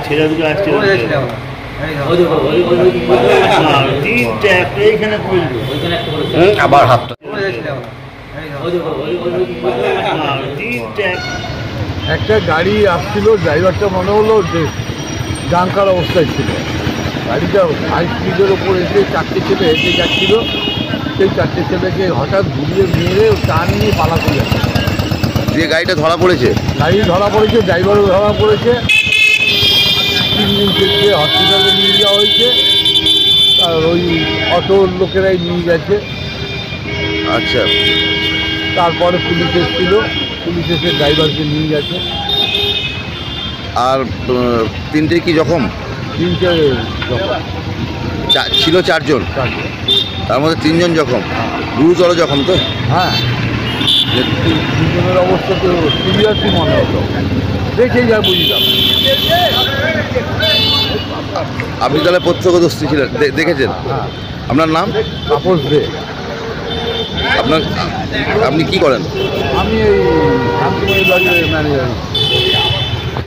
ছেলে দুটো আসছে আবার হাতটা একটা গাড়ি আসছিল, ড্রাইভারটা মনে হলো যে জাঙ্কার অবস্থায় ছিল। গাড়িটা হাই স্পিডের ওপর এসে চারটে ছেলে হেঁটে যাচ্ছিল, সেই চারটে ছেলেকে হঠাৎ ঘুরিয়ে মেরে টান নিয়ে পালাতে যাচ্ছে। দিয়ে গাড়িটা ধরা পড়েছে, গাড়ি ধরা পড়েছে, ড্রাইভারও ধরা পড়েছে। 3 দিনকে হসপিটালে নিয়ে যাওয়া হয়েছে, আর ওই অটোর লোকেরাই নিয়ে গেছে। আচ্ছা, তারপরে পুলিশ এসেছিল, পুলিশ এসে ড্রাইভারকে নিয়ে গেছে। আর 3টে কি জখম? 3টে ছিল 4 জন, তার মধ্যে 3 জন জখম, গুরুতর জখম তো? হ্যাঁ, 3 জনের অবস্থা তো সিরিয়াসই মনে হতো, দেখেই যা বুঝলাম। আপনি তাহলে প্রত্যক্ষদর্শী ছিলেন, দেখেছেন? হ্যাঁ। আপনার নাম? তাপস দে। আপনি কি করেন? আমি এই শান্তিময়ী বাড়ির ম্যানেজার।